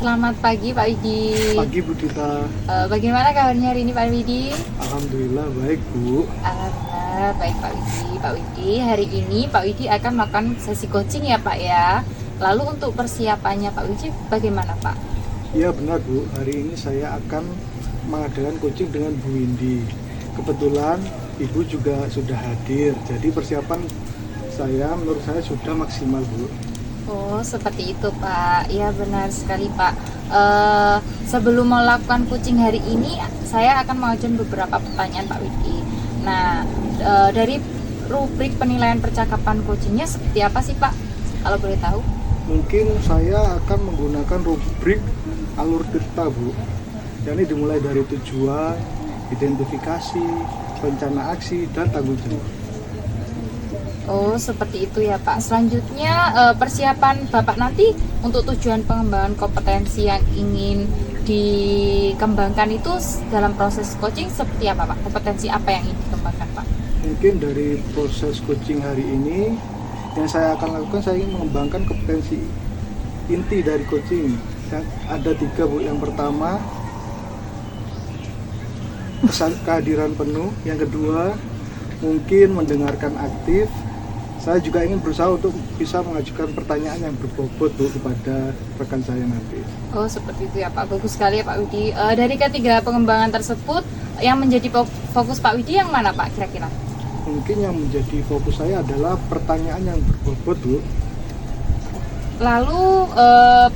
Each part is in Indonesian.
Selamat pagi Pak Widi. Pagi Bu Dita. Bagaimana kabarnya hari ini Pak Widi? Alhamdulillah baik Bu. Alhamdulillah baik Pak Widi. Pak Widi, hari ini Pak Widi akan melakukan sesi coaching ya Pak ya. Lalu untuk persiapannya Pak Widi bagaimana Pak? Iya benar Bu, hari ini saya akan mengadakan coaching dengan Bu Windy. Kebetulan Ibu juga sudah hadir, jadi persiapan saya menurut saya sudah maksimal Bu. Oh seperti itu Pak. Iya benar sekali Pak. Sebelum melakukan coaching hari ini, saya akan mengajukan beberapa pertanyaan Pak Widi. Nah, dari rubrik penilaian percakapan coachingnya seperti apa sih Pak? Kalau boleh tahu? Mungkin saya akan menggunakan rubrik alur tirta Bu. Jadi dimulai dari tujuan, identifikasi, rencana aksi, dan tanggung jawab. Oh seperti itu ya Pak. Selanjutnya persiapan Bapak nanti untuk tujuan pengembangan kompetensi yang ingin dikembangkan itu dalam proses coaching seperti apa Pak? Kompetensi apa yang ingin dikembangkan Pak? Mungkin dari proses coaching hari ini yang saya akan lakukan, saya ingin mengembangkan kompetensi inti dari coaching. Ada 3 Bu. Yang pertama kehadiran penuh, yang kedua mungkin mendengarkan aktif. Saya juga ingin berusaha untuk bisa mengajukan pertanyaan yang berbobot Bu kepada rekan saya nanti. Oh seperti itu ya Pak, bagus sekali ya Pak Widi. Dari ketiga pengembangan tersebut yang menjadi fokus Pak Widi yang mana Pak kira-kira? Mungkin yang menjadi fokus saya adalah pertanyaan yang berbobot Bu. Lalu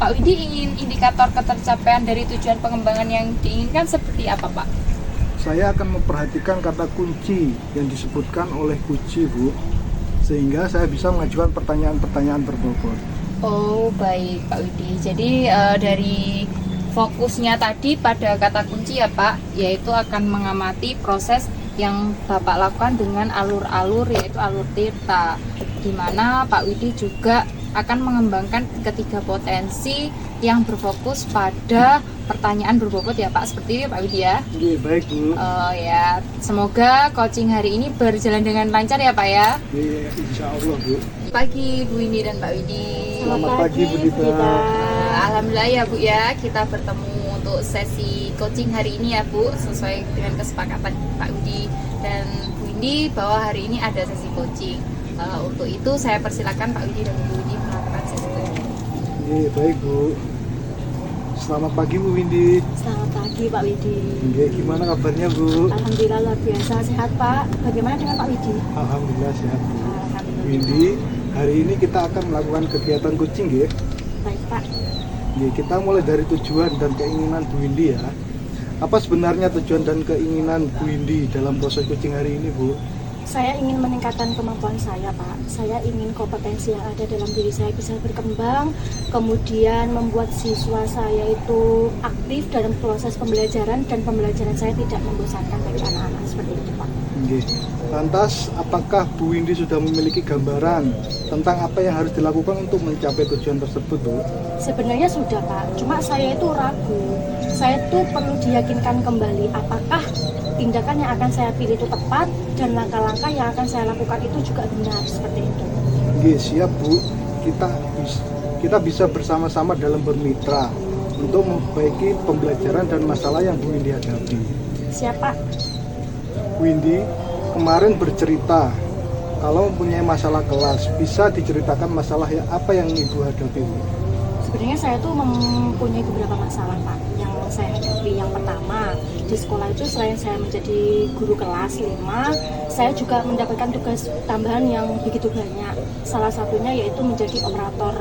Pak Widi ingin indikator ketercapaian dari tujuan pengembangan yang diinginkan seperti apa Pak? Saya akan memperhatikan kata kunci yang disebutkan oleh kunci Bu, sehingga saya bisa mengajukan pertanyaan-pertanyaan berbobot. Oh baik Pak Widi, jadi dari fokusnya tadi pada kata kunci ya Pak, yaitu akan mengamati proses yang Bapak lakukan dengan alur-alur, yaitu alur tirta, di mana Pak Widi juga akan mengembangkan ketiga potensi yang berfokus pada pertanyaan berbobot ya Pak, seperti itu Pak Widi ya. Oke, baik Bu. Ya, semoga coaching hari ini berjalan dengan lancar ya Pak ya. Iya, insya Allah Bu. Pagi Bu Windy dan Pak Widi. Selamat pagi Bu Dita. Alhamdulillah ya Bu ya, kita bertemu untuk sesi coaching hari ini ya Bu, sesuai dengan kesepakatan Pak Widi dan Bu Windy bahwa hari ini ada sesi coaching. Untuk itu saya persilakan Pak Widi dan Bu Windy melakukan sesi coaching. Iya, baik Bu. Selamat pagi Bu Windy. Selamat pagi Pak Widi. Oke, gimana kabarnya Bu? Alhamdulillah luar biasa sehat Pak. Bagaimana dengan Pak Widi? Alhamdulillah sehat Bu. Alhamdulillah. Windy, hari ini kita akan melakukan kegiatan coaching ya. Baik Pak. Oke, kita mulai dari tujuan dan keinginan Bu Windy ya. Apa sebenarnya tujuan dan keinginan Bu Windy dalam proses coaching hari ini Bu? Saya ingin meningkatkan kemampuan saya Pak. Saya ingin kompetensi yang ada dalam diri saya bisa berkembang. Kemudian membuat siswa saya itu aktif dalam proses pembelajaran dan pembelajaran saya tidak membosankan bagi anak-anak seperti itu Pak. Oke. Lantas, apakah Bu Windy sudah memiliki gambaran tentang apa yang harus dilakukan untuk mencapai tujuan tersebut Bu? Sebenarnya sudah Pak, cuma saya itu ragu. Saya tuh perlu diyakinkan kembali apakah tindakan yang akan saya pilih itu tepat dan langkah-langkah yang akan saya lakukan itu juga benar seperti itu. Oke, siap Bu. Kita bisa bersama-sama dalam bermitra untuk memperbaiki pembelajaran dan masalah yang Bu Windy hadapi. Siap Pak. Windy kemarin bercerita kalau mempunyai masalah kelas, bisa diceritakan masalah apa yang Ibu hadapi Bu? Sebenarnya saya tuh mempunyai beberapa masalah Pak yang saya hadapi. Yang pertama, di sekolah itu selain saya menjadi guru kelas 5, saya juga mendapatkan tugas tambahan yang begitu banyak. Salah satunya yaitu menjadi operator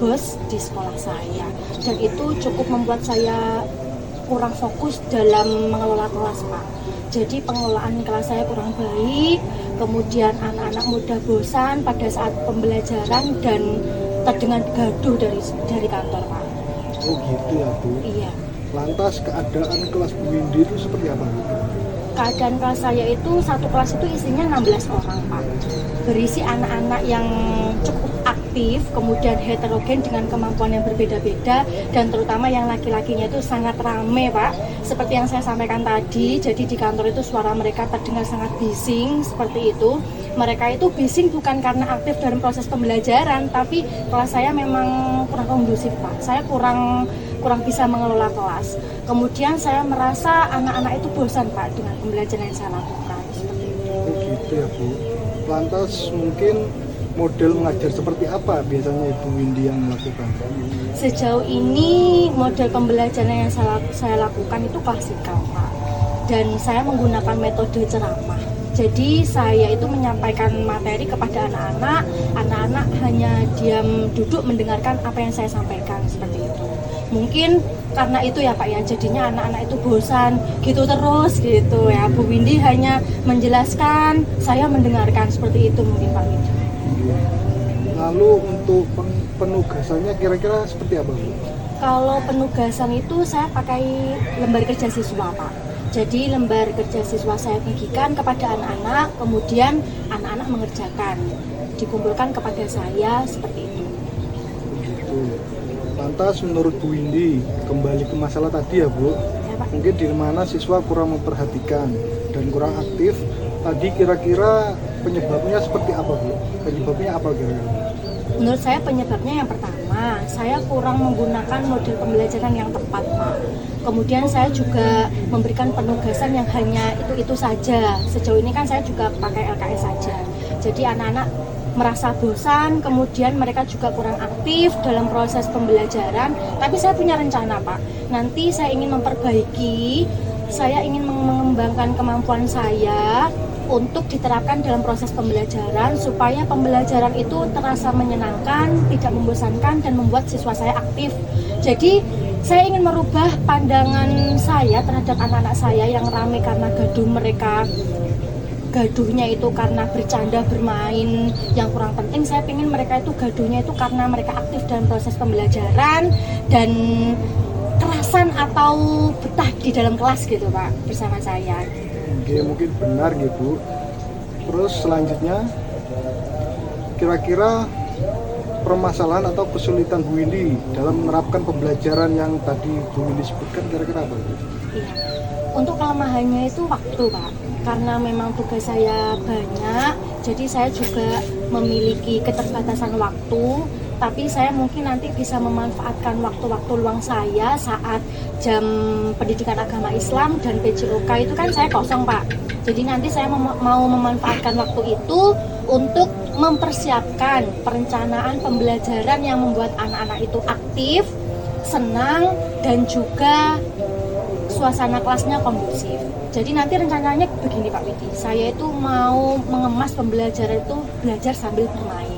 bus di sekolah saya. Dan itu cukup membuat saya kurang fokus dalam mengelola kelas Pak. Jadi pengelolaan kelas saya kurang baik, kemudian anak-anak mudah bosan pada saat pembelajaran dan terdengar gaduh dari kantor Pak. Oh gitu ya Bu. Iya. Lantas keadaan kelas Bu Windy itu seperti apa Bu? Keadaan kelas saya itu, satu kelas itu isinya 16 orang Pak. Berisi anak-anak yang cukup aktif, kemudian heterogen dengan kemampuan yang berbeda-beda, dan terutama yang laki-lakinya itu sangat rame Pak. Seperti yang saya sampaikan tadi, jadi di kantor itu suara mereka terdengar sangat bising, seperti itu. Mereka itu bising bukan karena aktif dalam proses pembelajaran, tapi kelas saya memang kurang kondusif Pak. Saya kurang kurang bisa mengelola kelas. Kemudian saya merasa anak-anak itu bosan Pak dengan pembelajaran yang saya lakukan seperti itu. Oh gitu ya Bu. Lantas mungkin model mengajar seperti apa biasanya Ibu Windy yang melakukan? Sejauh ini model pembelajaran yang saya lakukan itu klasikal Pak, dan saya menggunakan metode ceramah. Jadi saya itu menyampaikan materi kepada anak-anak hanya diam duduk mendengarkan apa yang saya sampaikan seperti itu. Mungkin karena itu ya Pak ya, jadinya anak-anak itu bosan gitu terus gitu ya. Bu Windy hanya menjelaskan, saya mendengarkan, seperti itu mungkin Pak Windy. Lalu untuk penugasannya kira-kira seperti apa Bu? Kalau penugasan itu saya pakai lembar kerja siswa Pak. Jadi lembar kerja siswa saya bagikan kepada anak-anak, kemudian anak-anak mengerjakan, dikumpulkan kepada saya seperti itu. Begitu. Lantas menurut Bu Windy, kembali ke masalah tadi ya Bu, Ya, Pak. mungkin di mana siswa kurang memperhatikan dan kurang aktif. Tadi kira-kira penyebabnya seperti apa Bu? Penyebabnya apa kira-kira? Menurut saya penyebabnya yang pertama, saya kurang menggunakan model pembelajaran yang tepat Pak. Kemudian saya juga memberikan penugasan yang hanya itu saja. Sejauh ini kan saya juga pakai LKS saja. Jadi anak-anak merasa bosan, kemudian mereka juga kurang aktif dalam proses pembelajaran. Tapi saya punya rencana Pak, nanti saya ingin memperbaiki, saya ingin mengembangkan kemampuan saya untuk diterapkan dalam proses pembelajaran supaya pembelajaran itu terasa menyenangkan, tidak membosankan, dan membuat siswa saya aktif. Jadi saya ingin merubah pandangan saya terhadap anak-anak saya yang ramai karena gaduh mereka. Gaduhnya itu karena bercanda, bermain yang kurang penting. Saya ingin mereka itu gaduhnya itu karena mereka aktif dalam proses pembelajaran dan kerasan atau betah di dalam kelas gitu Pak bersama saya. Oke, mungkin benar gitu. Terus selanjutnya, kira-kira permasalahan atau kesulitan Bu Windy dalam menerapkan pembelajaran yang tadi Bu Windy sebutkan kira-kira apa? Iya. Untuk kelemahannya itu waktu Pak, karena memang tugas saya banyak, jadi saya juga memiliki keterbatasan waktu. Tapi saya mungkin nanti bisa memanfaatkan waktu-waktu luang saya saat jam pendidikan agama Islam dan PJOK itu kan saya kosong Pak. Jadi nanti saya mau memanfaatkan waktu itu untuk mempersiapkan perencanaan pembelajaran yang membuat anak-anak itu aktif, senang, dan juga suasana kelasnya kondusif. Jadi nanti rencananya begini Pak Widi, saya itu mau mengemas pembelajaran itu belajar sambil bermain.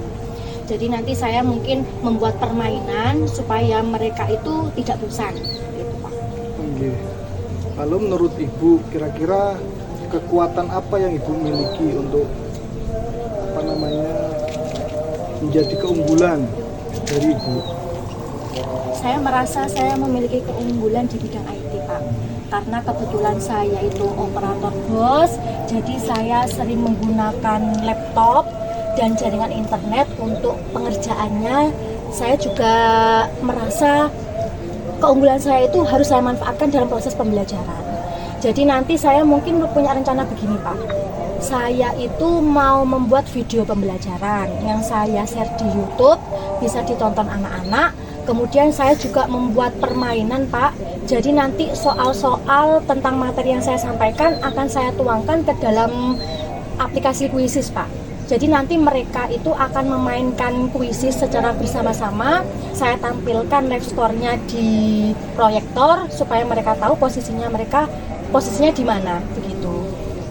Jadi nanti saya mungkin membuat permainan supaya mereka itu tidak bosan, gitu Pak. Oke. Lalu menurut Ibu, kira-kira kekuatan apa yang Ibu miliki untuk menjadi keunggulan dari Ibu? Saya merasa saya memiliki keunggulan di bidang IT Pak. Karena kebetulan saya itu operator BOS, jadi saya sering menggunakan laptop dan jaringan internet untuk pengerjaannya. Saya juga merasa keunggulan saya itu harus saya manfaatkan dalam proses pembelajaran. Jadi nanti saya mungkin punya rencana begini Pak, saya itu mau membuat video pembelajaran yang saya share di YouTube, bisa ditonton anak-anak. Kemudian saya juga membuat permainan Pak, jadi nanti soal-soal tentang materi yang saya sampaikan akan saya tuangkan ke dalam aplikasi Quizzes Pak. Jadi nanti mereka itu akan memainkan kuisis secara bersama-sama. Saya tampilkan live score-nya di proyektor supaya mereka tahu posisinya di mana begitu.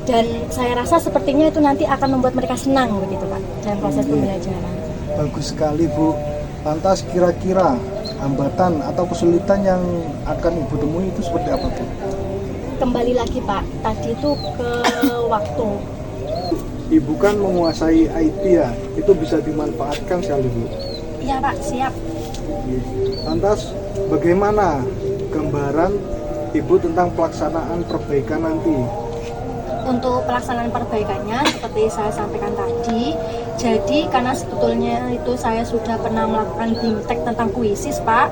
Dan saya rasa sepertinya itu nanti akan membuat mereka senang begitu Pak dalam proses pembelajaran. Bagus sekali Bu. Lantas kira-kira hambatan atau kesulitan yang akan Ibu temui itu seperti apa Bu? Kembali lagi Pak, tadi itu ke waktu. Ibu kan menguasai IT ya, itu bisa dimanfaatkan sekali Bu. Iya Pak, siap. Lantas bagaimana gambaran Ibu tentang pelaksanaan perbaikan nanti? Untuk pelaksanaan perbaikannya seperti saya sampaikan tadi, jadi karena sebetulnya itu saya sudah pernah melakukan BIMTEK tentang kuisis Pak,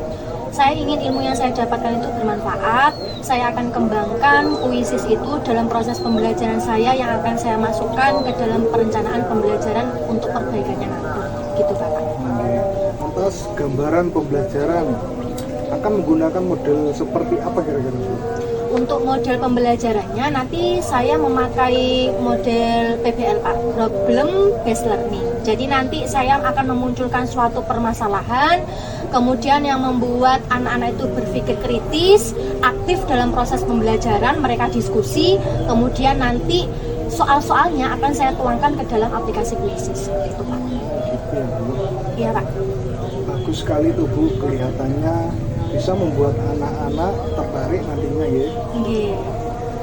saya ingin ilmu yang saya dapatkan itu bermanfaat. Saya akan kembangkan kuisis itu dalam proses pembelajaran saya yang akan saya masukkan ke dalam perencanaan pembelajaran untuk perbaikannya nanti gitu Bapak. Lantas gambaran pembelajaran akan akan menggunakan model seperti apa kira-kira Bu? Untuk model pembelajarannya nanti saya memakai model PBL Pak, Problem Based Learning. Jadi nanti saya akan memunculkan suatu permasalahan, kemudian yang membuat anak-anak itu berpikir kritis, aktif dalam proses pembelajaran, mereka diskusi, kemudian nanti soal-soalnya akan saya tuangkan ke dalam aplikasi Quizzes. Itu Pak. Gitu ya Bu. Iya Pak. Bagus sekali tuh Bu, kelihatannya bisa membuat anak-anak tertarik nantinya ya. Nggih.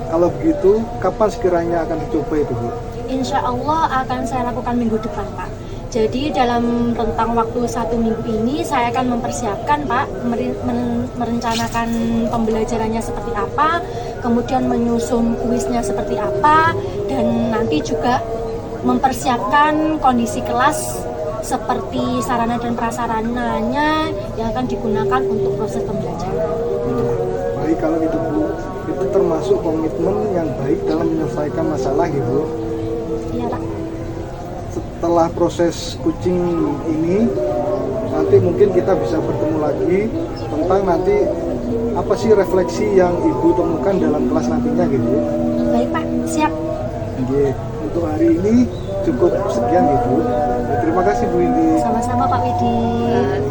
Kalau begitu, kapan sekiranya akan dicoba itu Bu? Insya Allah akan saya lakukan minggu depan Pak. Jadi dalam rentang waktu 1 minggu ini saya akan mempersiapkan Pak, merencanakan pembelajarannya seperti apa, kemudian menyusun kuisnya seperti apa, dan nanti juga mempersiapkan kondisi kelas seperti sarana dan prasarananya yang akan digunakan untuk proses pembelajaran. Baik kalau gitu Bu, itu termasuk komitmen yang baik dalam menyelesaikan masalah ya Bu. Iya Pak. Setelah proses coaching ini, nanti mungkin kita bisa bertemu lagi tentang nanti apa sih refleksi yang Ibu temukan dalam kelas nantinya gitu. Baik Pak, siap. Oke, untuk hari ini cukup sekian gitu. Ya, terima kasih Bu Indi. Sama-sama Pak Widi.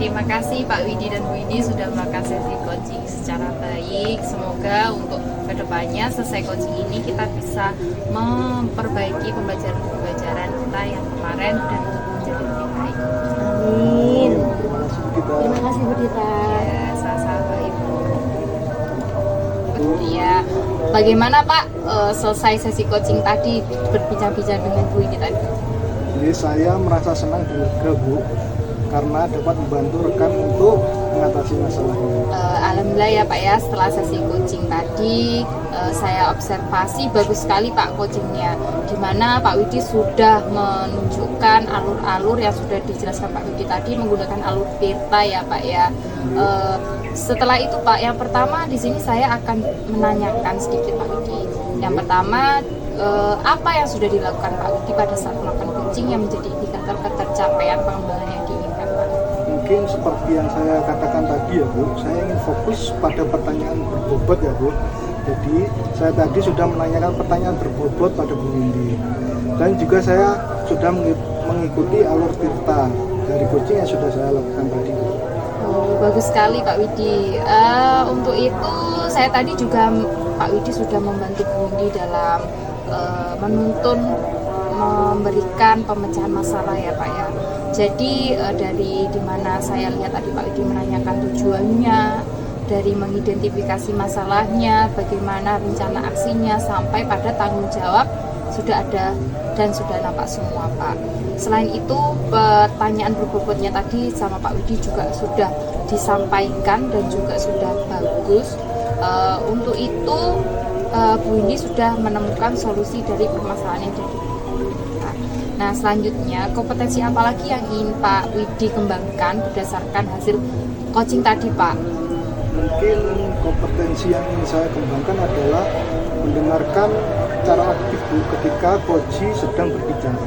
Terima kasih Pak Widi dan Bu Indi sudah melakukan sesi coaching secara baik. Semoga untuk kedepannya selesai coaching ini kita bisa memperbaiki pembelajaran kita yang kemarin dan menjadi lebih baik. Amin. Terima kasih Bu Gita. Terima kasih Bu Dita. Ya, sama-sama Ibu. Iya, bagaimana Pak selesai sesi coaching tadi berbincang-bincang dengan Bu Indi tadi? Jadi saya merasa senang juga Bu, karena dapat membantu rekan untuk mengatasi masalahnya. Alhamdulillah ya Pak ya, setelah sesi coaching tadi saya observasi bagus sekali Pak coachingnya, dimana Pak Widi sudah menunjukkan alur-alur yang sudah dijelaskan Pak Widi tadi menggunakan alur Tirta ya Pak ya. Setelah itu Pak, yang pertama di sini saya akan menanyakan sedikit Pak Widi. Yang pertama, apa yang sudah dilakukan Pak Widi pada saat melakukan coaching yang menjadi indikator ketercapaian pengembangan yang diinginkan Pak? Mungkin seperti yang saya katakan tadi ya Bu, saya ingin fokus pada pertanyaan berbobot ya Bu. Jadi saya tadi sudah menanyakan pertanyaan berbobot pada Bu Windy, dan juga saya sudah mengikuti alur Tirta dari coaching yang sudah saya lakukan tadi Bu. Oh, bagus sekali Pak Widi. Untuk itu saya tadi juga Pak Widi sudah membantu Bu Windy dalam menuntun, memberikan pemecahan masalah ya Pak ya. Jadi dari dimana saya lihat tadi Pak Widi menanyakan tujuannya, dari mengidentifikasi masalahnya, bagaimana rencana aksinya, sampai pada tanggung jawab sudah ada dan sudah nampak semua Pak. Selain itu pertanyaan berbobotnya tadi sama Pak Widi juga sudah disampaikan dan juga sudah bagus. Untuk itu Bu Windy sudah menemukan solusi dari permasalahan yang jadi. Nah selanjutnya, kompetensi apa lagi yang ingin Pak Widi kembangkan berdasarkan hasil coaching tadi Pak? Mungkin kompetensi yang ingin saya kembangkan adalah mendengarkan secara aktif Bu ketika coach sedang berbicara.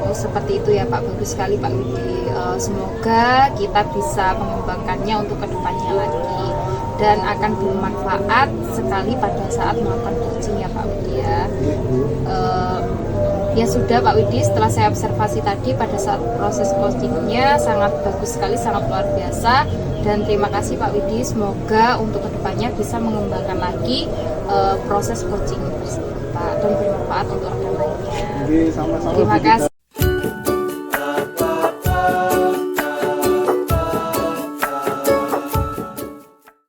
Oh, seperti itu ya Pak, bagus sekali Pak Widi. Semoga kita bisa mengembangkannya untuk kedepannya lagi dan akan bermanfaat sekali pada saat melakukan coaching ya Pak Widi ya. Ya sudah Pak Widi, setelah saya observasi tadi pada saat proses coachingnya sangat bagus sekali, sangat luar biasa, dan terima kasih Pak Widi. Semoga untuk kedepannya bisa mengembangkan lagi proses coaching tersebut Pak, dan bermanfaat untuk rekan lainnya. Sama-sama Terima Bu Gita. kasih.